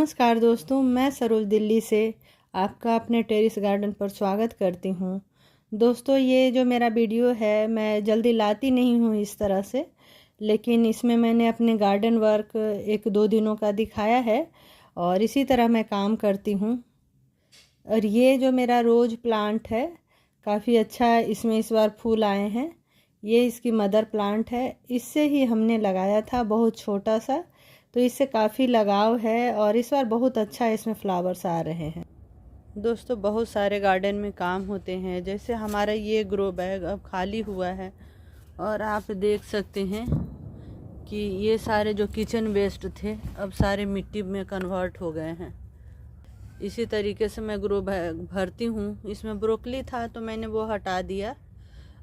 नमस्कार दोस्तों, मैं सरोज दिल्ली से आपका अपने टेरेस गार्डन पर स्वागत करती हूँ। दोस्तों, ये जो मेरा वीडियो है मैं जल्दी लाती नहीं हूँ इस तरह से, लेकिन इसमें मैंने अपने गार्डन वर्क 1-2 दिनों का दिखाया है और इसी तरह मैं काम करती हूँ। और ये जो मेरा रोज़ प्लांट है काफ़ी अच्छा, इसमें इस बार फूल आए हैं। ये इसकी मदर प्लांट है, इससे ही हमने लगाया था, बहुत छोटा सा, तो इससे काफ़ी लगाव है और इस बार बहुत अच्छा इसमें फ्लावर्स आ रहे हैं। दोस्तों, बहुत सारे गार्डन में काम होते हैं, जैसे हमारा ये ग्रो बैग अब खाली हुआ है और आप देख सकते हैं कि ये सारे जो किचन वेस्ट थे अब सारे मिट्टी में कन्वर्ट हो गए हैं। इसी तरीके से मैं ग्रो बैग भरती हूँ। इसमें ब्रोकली था तो मैंने वो हटा दिया।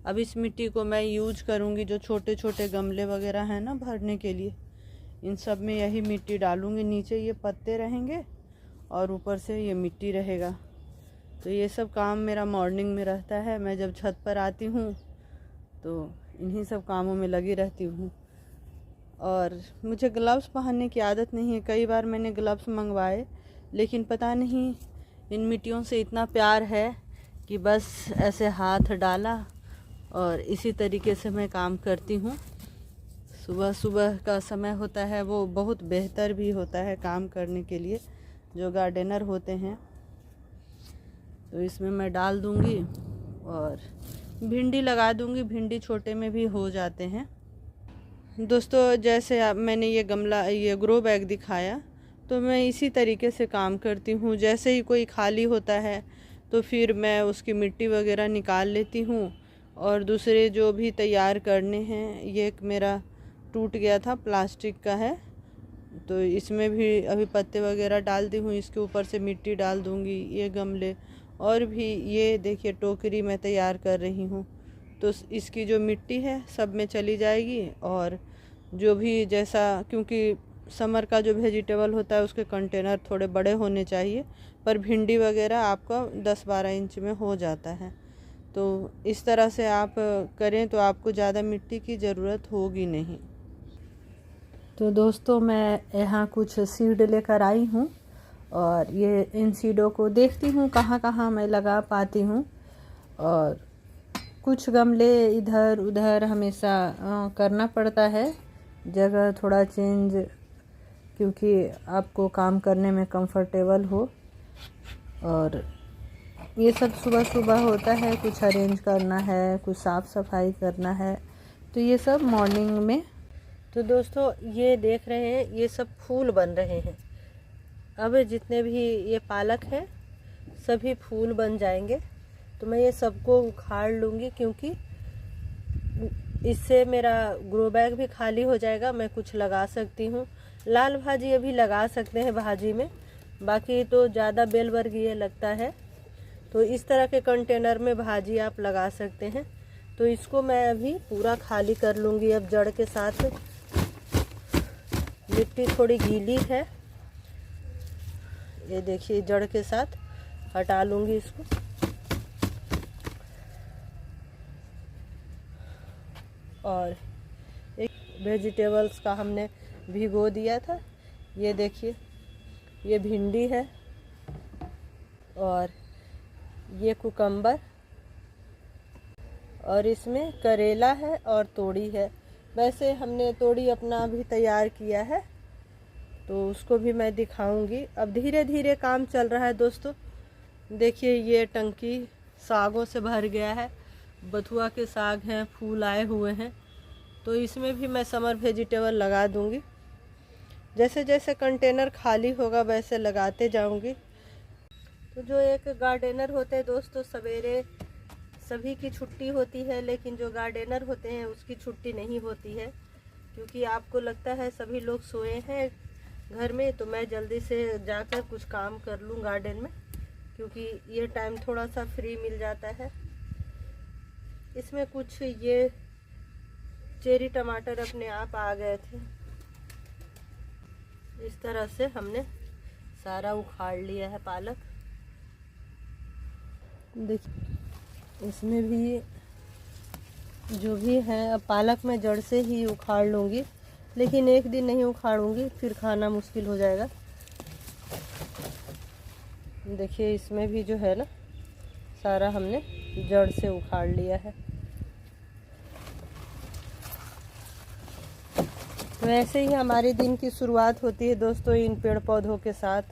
अब इस मिट्टी को मैं यूज करूँगी, जो छोटे छोटे गमले वगैरह हैं ना भरने के लिए, इन सब में यही मिट्टी डालूँगी। नीचे ये पत्ते रहेंगे और ऊपर से ये मिट्टी रहेगा। तो ये सब काम मेरा मॉर्निंग में रहता है। मैं जब छत पर आती हूँ तो इन्हीं सब कामों में लगी रहती हूँ। और मुझे ग्लव्स पहनने की आदत नहीं है। कई बार मैंने ग्लव्स मंगवाए, लेकिन पता नहीं इन मिट्टियों से इतना प्यार है कि बस ऐसे हाथ डाला और इसी तरीके से मैं काम करती हूँ। सुबह सुबह का समय होता है, वो बहुत बेहतर भी होता है काम करने के लिए, जो गार्डनर होते हैं। तो इसमें मैं डाल दूँगी और भिंडी लगा दूँगी। भिंडी छोटे में भी हो जाते हैं। दोस्तों, जैसे मैंने ये ग्रो बैग दिखाया, तो मैं इसी तरीके से काम करती हूँ। जैसे ही कोई खाली होता है तो फिर मैं उसकी मिट्टी वगैरह निकाल लेती हूँ और दूसरे जो भी तैयार करने हैं। ये एक मेरा टूट गया था, प्लास्टिक का है, तो इसमें भी अभी पत्ते वगैरह डाल दी हूँ। इसके ऊपर से मिट्टी डाल दूँगी। ये गमले और भी ये देखिए टोकरी मैं तैयार कर रही हूँ, तो इसकी जो मिट्टी है सब में चली जाएगी। और जो भी जैसा, क्योंकि समर का जो वेजिटेबल होता है उसके कंटेनर थोड़े बड़े होने चाहिए, पर भिंडी वगैरह आपका 10-12 इंच में हो जाता है। तो इस तरह से आप करें तो आपको ज़्यादा मिट्टी की ज़रूरत होगी नहीं। तो दोस्तों, मैं यहाँ कुछ सीड लेकर आई हूँ और ये इन सीडों को देखती हूँ कहाँ कहाँ मैं लगा पाती हूँ। और कुछ गमले इधर उधर हमेशा करना पड़ता है, जगह थोड़ा चेंज, क्योंकि आपको काम करने में कंफर्टेबल हो। और ये सब सुबह सुबह होता है, कुछ अरेंज करना है, कुछ साफ़ सफाई करना है, तो ये सब मॉर्निंग में। तो दोस्तों, ये देख रहे हैं, ये सब फूल बन रहे हैं। अब जितने भी ये पालक है सभी फूल बन जाएंगे, तो मैं ये सबको उखाड़ लूँगी, क्योंकि इससे मेरा ग्रो बैग भी खाली हो जाएगा। मैं कुछ लगा सकती हूँ। लाल भाजी अभी लगा सकते हैं भाजी में, बाकी तो ज़्यादा बेलवर्गीय लगता है, तो इस तरह के कंटेनर में भाजी आप लगा सकते हैं। तो इसको मैं अभी पूरा खाली कर लूँगी। अब जड़ के साथ, मिट्टी थोड़ी गीली है, ये देखिए जड़ के साथ हटा लूँगी इसको। और एक वेजिटेबल्स का हमने भिगो दिया था, ये देखिए, ये भिंडी है और ये कुकम्बर, और इसमें करेला है और तोड़ी है। वैसे हमने तोड़ी अपना भी तैयार किया है, तो उसको भी मैं दिखाऊंगी। अब धीरे धीरे काम चल रहा है दोस्तों। देखिए ये टंकी सागों से भर गया है, बथुआ के साग हैं, फूल आए हुए हैं, तो इसमें भी मैं समर वेजिटेबल लगा दूंगी। जैसे जैसे कंटेनर खाली होगा वैसे लगाते जाऊंगी। तो जो एक गार्डनर होते हैं दोस्तों, सवेरे सभी की छुट्टी होती है, लेकिन जो गार्डनर होते हैं उसकी छुट्टी नहीं होती है, क्योंकि आपको लगता है सभी लोग सोए हैं घर में, तो मैं जल्दी से जाकर कुछ काम कर लूँ गार्डन में, क्योंकि ये टाइम थोड़ा सा फ्री मिल जाता है। इसमें कुछ ये चेरी टमाटर अपने आप आ गए थे। इस तरह से हमने सारा उखाड़ लिया है पालक। देखिए इसमें भी जो भी है, अब पालक में जड़ से ही उखाड़ लूँगी, लेकिन एक दिन नहीं उखाड़ूंगी, फिर खाना मुश्किल हो जाएगा। देखिए इसमें भी जो है ना सारा हमने जड़ से उखाड़ लिया है। वैसे ही हमारे दिन की शुरुआत होती है दोस्तों इन पेड़ पौधों के साथ।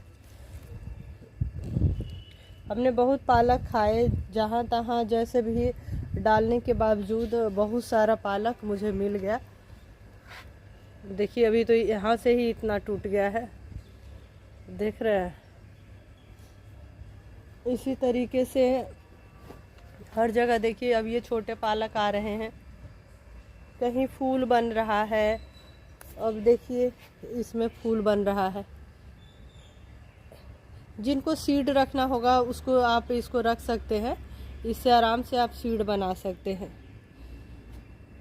हमने बहुत पालक खाए, जहाँ तहाँ जैसे भी डालने के बावजूद बहुत सारा पालक मुझे मिल गया। देखिए अभी तो यहाँ से ही इतना टूट गया है, देख रहे हैं। इसी तरीके से हर जगह देखिए अब ये छोटे पालक आ रहे हैं, कहीं फूल बन रहा है। अब देखिए इसमें फूल बन रहा है। जिनको सीड रखना होगा उसको आप इसको रख सकते हैं, इससे आराम से आप सीड बना सकते हैं।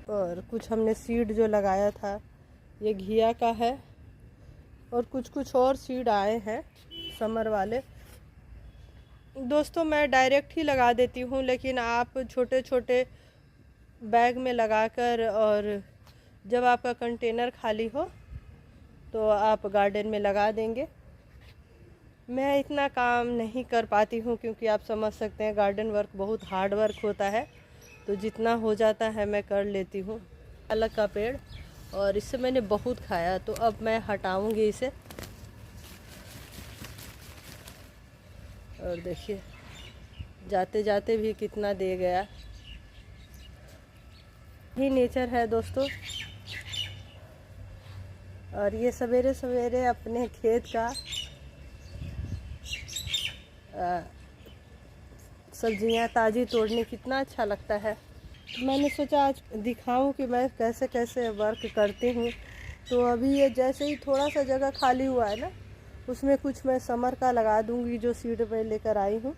और कुछ हमने सीड जो लगाया था ये घिया का है, और कुछ और सीड आए हैं समर वाले। दोस्तों मैं डायरेक्ट ही लगा देती हूँ, लेकिन आप छोटे छोटे बैग में लगाकर, और जब आपका कंटेनर खाली हो तो आप गार्डन में लगा देंगे। मैं इतना काम नहीं कर पाती हूँ क्योंकि आप समझ सकते हैं गार्डन वर्क बहुत हार्ड वर्क होता है, तो जितना हो जाता है मैं कर लेती हूँ। पालक का पेड़, और इससे मैंने बहुत खाया, तो अब मैं हटाऊँगी इसे। और देखिए जाते जाते भी कितना दे गया। ही नेचर है दोस्तों। और ये सवेरे सवेरे अपने खेत का सब्जियां ताज़ी तोड़ने कितना अच्छा लगता है। मैंने सोचा आज दिखाऊं कि मैं कैसे कैसे वर्क करती हूँ। तो अभी ये जैसे ही थोड़ा सा जगह खाली हुआ है ना, उसमें कुछ मैं समर का लगा दूंगी जो सीड में लेकर आई हूँ।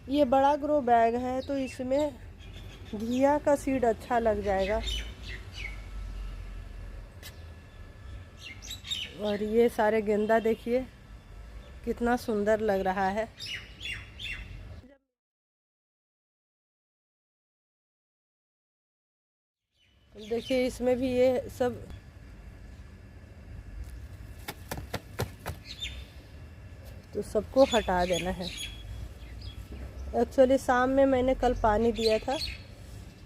ये बड़ा ग्रो बैग है तो इसमें घिया का सीड अच्छा लग जाएगा। और ये सारे गेंदा देखिए कितना सुंदर लग रहा है। देखिए इसमें भी ये सब तो सबको हटा देना है। एक्चुअली शाम में मैंने कल पानी दिया था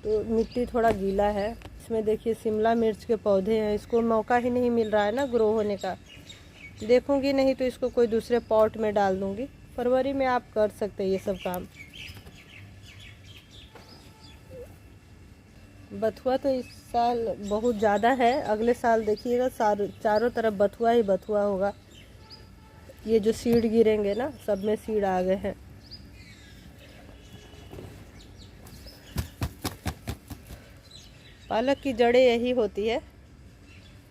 तो मिट्टी थोड़ा गीला है। इसमें देखिए शिमला मिर्च के पौधे हैं, इसको मौका ही नहीं मिल रहा है ना ग्रो होने का। देखूंगी नहीं तो इसको कोई दूसरे पॉट में डाल दूंगी। फरवरी में आप कर सकते हैं ये सब काम। बथुआ तो इस साल बहुत ज़्यादा है, अगले साल देखिएगा चारों तरफ बथुआ ही बथुआ होगा। ये जो सीड गिरेंगे ना सब में सीड आ गए हैं। पालक की जड़ें यही होती है,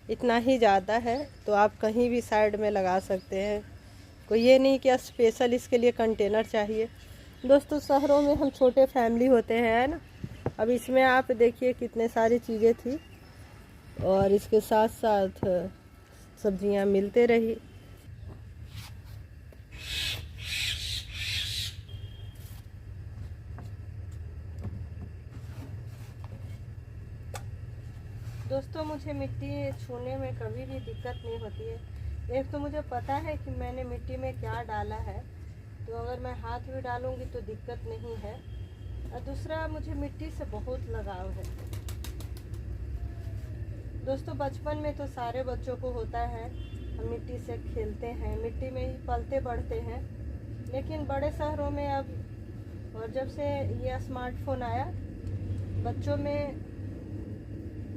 इतना ही ज़्यादा है तो आप कहीं भी साइड में लगा सकते हैं। कोई ये नहीं कि स्पेशल इसके लिए कंटेनर चाहिए। दोस्तों शहरों में हम छोटे फैमिली होते हैं, है ना। अब इसमें आप देखिए कितने सारी चीज़ें थी, और इसके साथ साथ सब्जियां मिलते रही। दोस्तों मुझे मिट्टी छूने में कभी भी दिक्कत नहीं होती है। एक तो मुझे पता है कि मैंने मिट्टी में क्या डाला है, तो अगर मैं हाथ भी डालूंगी तो दिक्कत नहीं है। और दूसरा मुझे मिट्टी से बहुत लगाव है। दोस्तों बचपन में तो सारे बच्चों को होता है, हम मिट्टी से खेलते हैं, मिट्टी में ही पलते बढ़ते हैं। लेकिन बड़े शहरों में अब, और जब से ये स्मार्टफोन आया, बच्चों में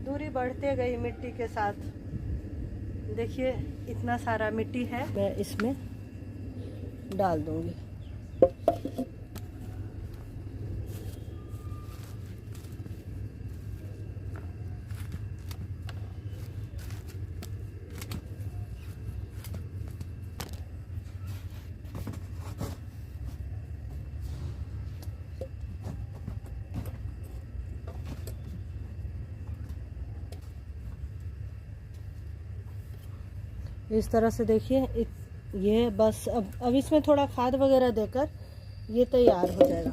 दूरी बढ़ते गई मिट्टी के साथ। देखिए इतना सारा मिट्टी है, मैं इसमें डाल दूंगी। इस तरह से देखिए ये बस अब इसमें थोड़ा खाद वगैरह देकर ये तैयार हो जाएगा।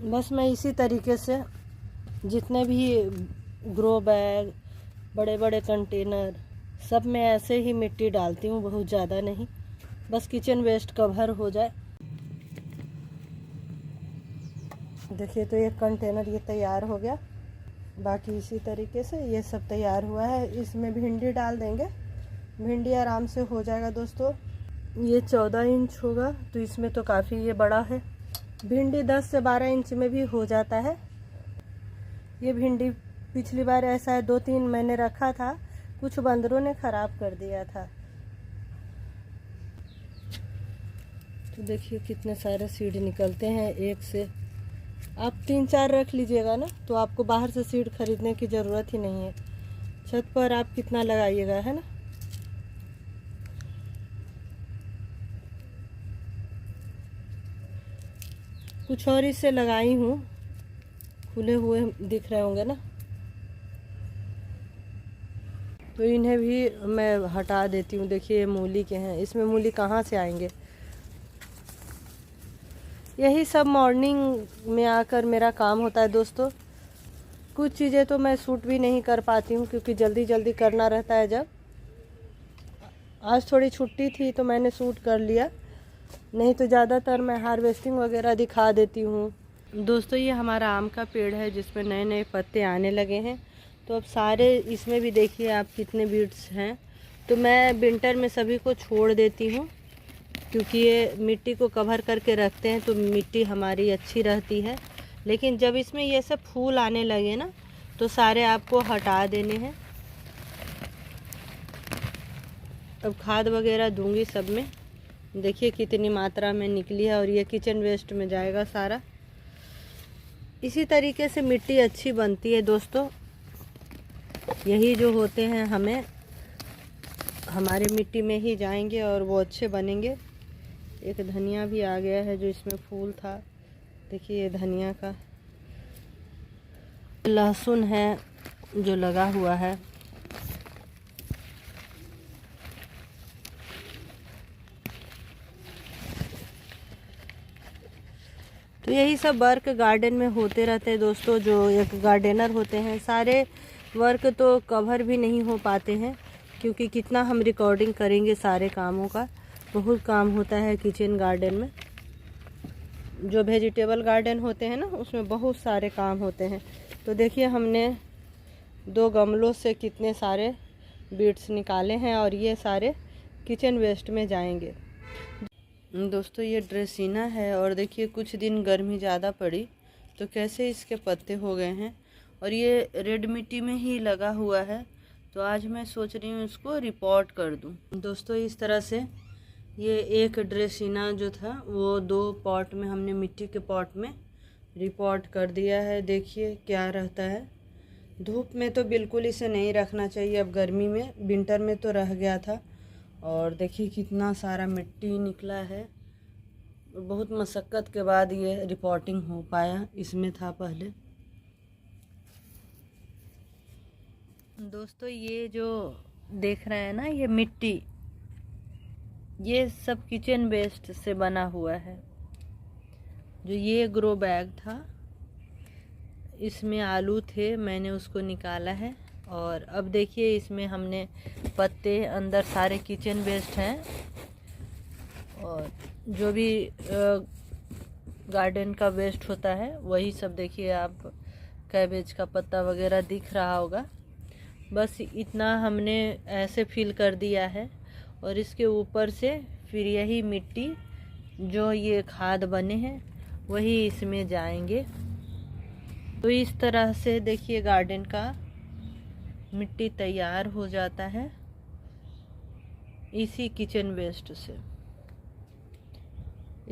बस मैं इसी तरीके से जितने भी ग्रो बैग, बड़े बड़े कंटेनर सब मैं ऐसे ही मिट्टी डालती हूँ, बहुत ज़्यादा नहीं, बस किचन वेस्ट कवर हो जाए। देखिए तो एक कंटेनर ये तैयार हो गया। बाकी इसी तरीके से ये सब तैयार हुआ है। इसमें भिंडी डाल देंगे, भिंडी आराम से हो जाएगा दोस्तों। ये 14 इंच होगा तो इसमें तो काफ़ी ये बड़ा है। भिंडी 10 से 12 इंच में भी हो जाता है। ये भिंडी पिछली बार ऐसा है 2-3 मैंने रखा था, कुछ बंदरों ने ख़राब कर दिया था। तो देखिए कितने सारे सीड निकलते हैं एक से। आप 3-4 रख लीजिएगा ना तो आपको बाहर से सीड खरीदने की ज़रूरत ही नहीं है। छत पर आप कितना लगाइएगा, है ना। कुछ और इससे लगाई हूँ, खुले हुए दिख रहे होंगे ना, तो इन्हें भी मैं हटा देती हूँ। देखिए मूली के हैं, इसमें मूली कहाँ से आएंगे। यही सब मॉर्निंग में आकर मेरा काम होता है दोस्तों। कुछ चीज़ें तो मैं शूट भी नहीं कर पाती हूँ क्योंकि जल्दी जल्दी करना रहता है। जब आज थोड़ी छुट्टी थी तो मैंने शूट कर लिया, नहीं तो ज़्यादातर मैं हार्वेस्टिंग वगैरह दिखा देती हूँ। दोस्तों ये हमारा आम का पेड़ है जिसमें नए नए पत्ते आने लगे हैं। तो अब सारे इसमें भी देखिए आप कितने बीड्स हैं। तो मैं विंटर में सभी को छोड़ देती हूँ क्योंकि ये मिट्टी को कवर करके रखते हैं तो मिट्टी हमारी अच्छी रहती है। लेकिन जब इसमें ये सब फूल आने लगे ना तो सारे आपको हटा देने हैं। अब खाद वगैरह दूंगी सब में। देखिए कितनी मात्रा में निकली है और ये किचन वेस्ट में जाएगा सारा। इसी तरीके से मिट्टी अच्छी बनती है दोस्तों। यही जो होते हैं हमें हमारे मिट्टी में ही जाएंगे और वो अच्छे बनेंगे। एक धनिया भी आ गया है जो इसमें फूल था। देखिए ये धनिया का। लहसुन है जो लगा हुआ है। तो यही सब वर्क गार्डन में होते रहते हैं दोस्तों। जो एक गार्डनर होते हैं, सारे वर्क तो कवर भी नहीं हो पाते हैं क्योंकि कितना हम रिकॉर्डिंग करेंगे सारे कामों का। बहुत काम होता है किचन गार्डन में। जो वेजिटेबल गार्डन होते हैं ना उसमें बहुत सारे काम होते हैं। तो देखिए हमने 2 गमलों से कितने सारे बीट्स निकाले हैं और ये सारे किचन वेस्ट में जाएंगे। दोस्तों ये ड्रेसिना है और देखिए कुछ दिन गर्मी ज़्यादा पड़ी तो कैसे इसके पत्ते हो गए हैं और ये रेड मिट्टी में ही लगा हुआ है। तो आज मैं सोच रही हूँ इसको रिपोर्ट कर दूँ। दोस्तों इस तरह से ये एक ड्रेसिना जो था वो 2 पॉट में हमने मिट्टी के पॉट में रिपोर्ट कर दिया है। देखिए क्या रहता है। धूप में तो बिल्कुल इसे नहीं रखना चाहिए। अब गर्मी में, विंटर में तो रह गया था। और देखिए कितना सारा मिट्टी निकला है। बहुत मशक्क़त के बाद ये रिपोर्टिंग हो पाया। इसमें था पहले। दोस्तों ये जो देख रहे हैं ना ये मिट्टी, ये सब किचन वेस्ट से बना हुआ है। जो ये ग्रो बैग था इसमें आलू थे, मैंने उसको निकाला है। और अब देखिए इसमें हमने पत्ते, अंदर सारे किचन वेस्ट हैं। और जो भी गार्डन का वेस्ट होता है वही सब देखिए आप, कैबेज का पत्ता वगैरह दिख रहा होगा। बस इतना हमने ऐसे फिल कर दिया है और इसके ऊपर से फिर यही मिट्टी जो ये खाद बने हैं वही इसमें जाएंगे। तो इस तरह से देखिए गार्डन का मिट्टी तैयार हो जाता है इसी किचन वेस्ट से।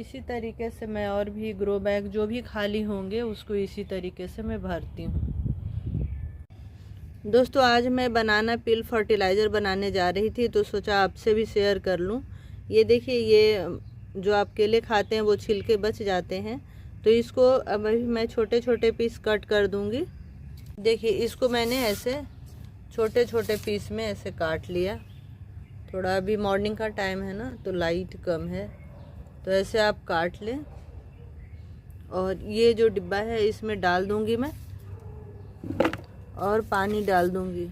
इसी तरीके से मैं और भी ग्रो बैग जो भी खाली होंगे उसको इसी तरीके से मैं भरती हूँ। दोस्तों आज मैं बनाना पिल फर्टिलाइज़र बनाने जा रही थी तो सोचा आपसे भी शेयर कर लूँ। ये देखिए ये जो आप केले खाते हैं वो छिलके बच जाते हैं तो इसको अब मैं छोटे छोटे पीस कट कर दूँगी। देखिए इसको मैंने ऐसे छोटे छोटे पीस में ऐसे काट लिया। थोड़ा अभी मॉर्निंग का टाइम है ना तो लाइट कम है, तो ऐसे आप काट लें। और ये जो डिब्बा है इसमें डाल दूँगी मैं और पानी डाल दूँगी।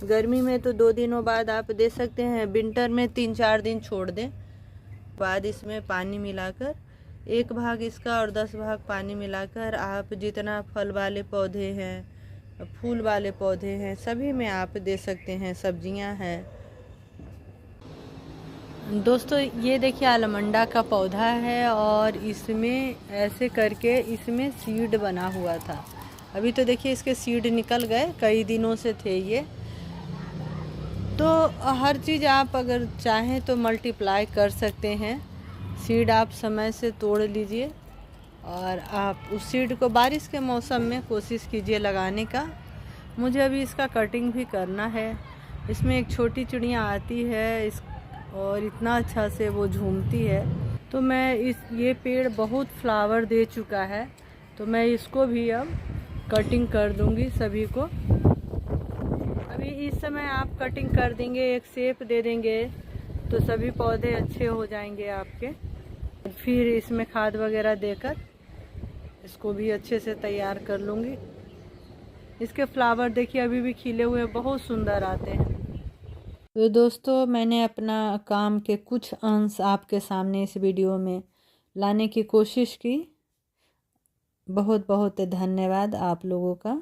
गर्मी में तो 2 दिनों बाद आप दे सकते हैं, विंटर में 3-4 दिन छोड़ दें। बाद इसमें पानी मिलाकर 1 भाग इसका और 10 भाग पानी मिलाकर आप जितना फल वाले पौधे हैं, फूल वाले पौधे हैं, सभी में आप दे सकते हैं। सब्जियां हैं। दोस्तों ये देखिए आलमंडा का पौधा है और इसमें ऐसे करके इसमें सीड बना हुआ था। अभी तो देखिए इसके सीड निकल गए, कई दिनों से थे ये। तो हर चीज़ आप अगर चाहें तो मल्टीप्लाई कर सकते हैं। सीड आप समय से तोड़ लीजिए और आप उस सीड को बारिश के मौसम में कोशिश कीजिए लगाने का। मुझे अभी इसका कटिंग भी करना है। इसमें एक छोटी चिड़िया आती है और इतना अच्छा से वो झूमती है। तो मैं ये पेड़ बहुत फ्लावर दे चुका है, तो मैं इसको भी अब कटिंग कर दूंगी सभी को। अभी इस समय आप कटिंग कर देंगे, एक शेप दे देंगे तो सभी पौधे अच्छे हो जाएंगे आपके। फिर इसमें खाद वगैरह देकर इसको भी अच्छे से तैयार कर लूँगी। इसके फ्लावर देखिए अभी भी खिले हुए बहुत सुंदर आते हैं। तो दोस्तों मैंने अपना काम के कुछ अंश आपके सामने इस वीडियो में लाने की कोशिश की। बहुत बहुत धन्यवाद आप लोगों का।